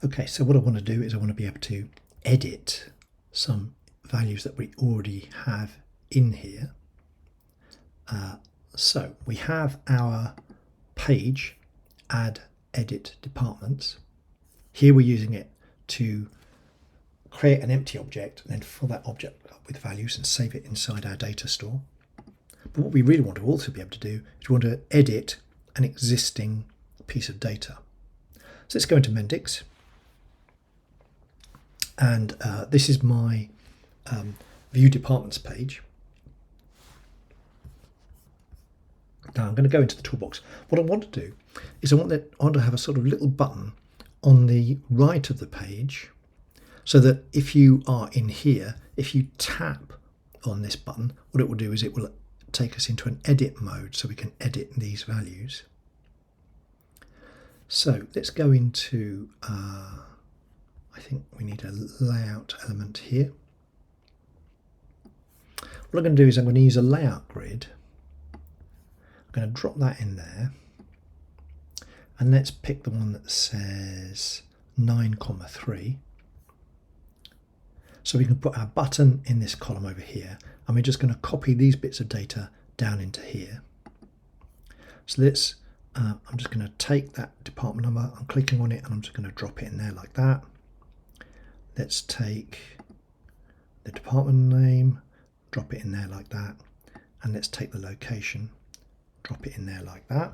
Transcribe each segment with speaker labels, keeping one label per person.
Speaker 1: Okay, so what I want to do is I want to be able to edit some values that we already have in here. So we have our page, add, edit departments. Here we're using it to create an empty object and then fill that object up with values and save it inside our data store. But what we really want to also be able to do is we want to edit an existing piece of data. So let's go into Mendix. And this is my View Departments page. Now I'm going to go into the toolbox. What I want to do is I want to have a sort of little button on the right of the page, so that if you are in here, if you tap on this button, what it will do is it will take us into an edit mode so we can edit these values. So let's go into, I think we need a layout element here. What I'm going to do is I'm going to use a layout grid. I'm going to drop that in there, and let's pick the one that says 9,3. So we can put our button in this column over here, and we're just going to copy these bits of data down into here. So let's, I'm just going to take that department number, I'm clicking on it, and I'm just going to drop it in there like that. Let's take the department name, drop it in there like that, and let's take the location, drop it in there like that.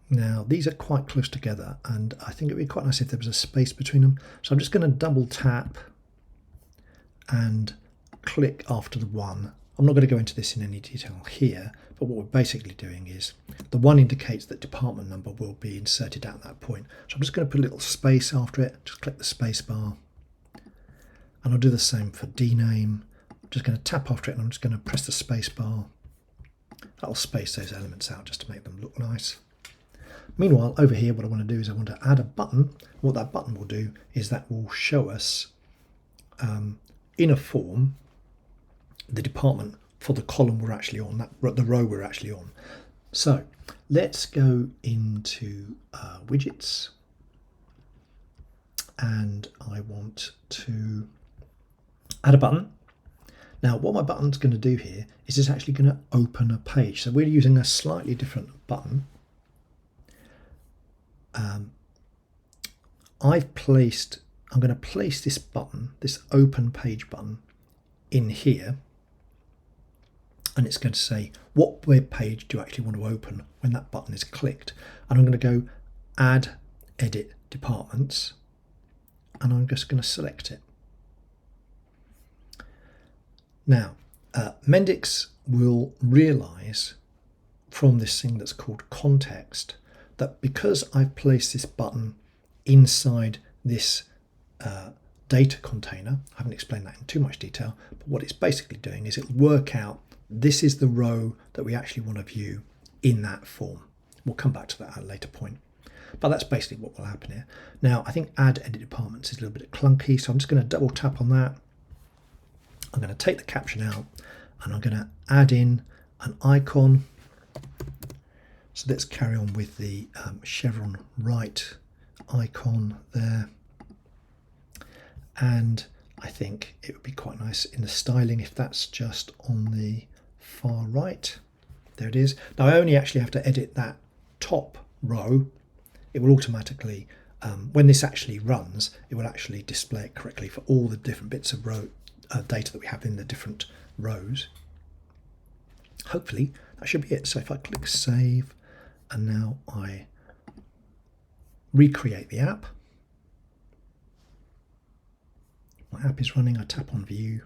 Speaker 1: Now these are quite close together, and I think it would be quite nice if there was a space between them. So I'm just going to double tap and click after the one. I'm not going to go into this in any detail here, but what we're basically doing is the one indicates that department number will be inserted at that point. So I'm just going to put a little space after it, just click the space bar, and I'll do the same for dname. I'm just going to tap after it, and I'm just going to press the space bar. That'll space those elements out just to make them look nice. Meanwhile, over here, what I want to do is I want to add a button. What that button will do is that will show us in a form the department for the column we're actually on, the row we're actually on. So let's go into widgets, and I want to add a button. Now what my button's going to do here is it's actually going to open a page. So we're using a slightly different button. I'm going to place this button, this open page button, in here, and it's going to say what web page do you actually want to open when that button is clicked. And I'm going to go add edit departments, and I'm just going to select it. Now Mendix will realize from this thing that's called context that because I've placed this button inside this data container, I haven't explained that in too much detail, but what it's basically doing is it'll work out this is the row that we actually want to view in that form. We'll come back to that at a later point, but that's basically what will happen here. Now I think add edit departments is a little bit clunky, so I'm just going to double tap on that. I'm going to take the caption out, and I'm going to add in an icon. So let's carry on with the chevron right icon there. And I think it would be quite nice in the styling if that's just on the far right. There it is. Now I only actually have to edit that top row. It will automatically, when this actually runs, it will actually display it correctly for all the different bits of row data that we have in the different rows. Hopefully that should be it. So if I click save, and now I recreate the app. My app is running, I tap on view.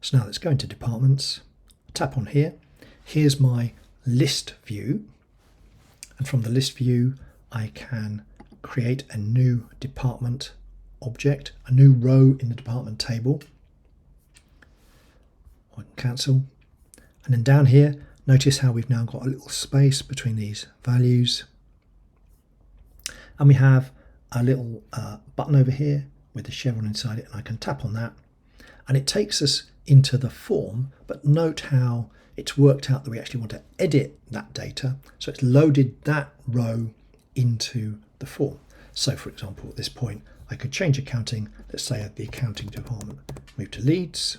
Speaker 1: So now let's go into departments, tap on here. Here's my list view. And from the list view, I can create a new department object, a new row in the department table. I can cancel. And then down here, notice how we've now got a little space between these values. And we have a little button over here with the chevron inside it, and I can tap on that. And it takes us into the form, but note how it's worked out that we actually want to edit that data. So it's loaded that row into the form. So for example, at this point, I could change accounting. Let's say the accounting department, move to Leeds,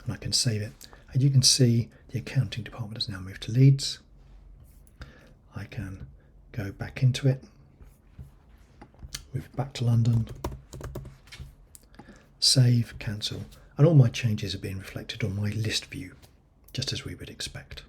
Speaker 1: and I can save it. And you can see the accounting department has now moved to Leeds. I can go back into it, move back to London, save, cancel, and all my changes are being reflected on my list view, just as we would expect.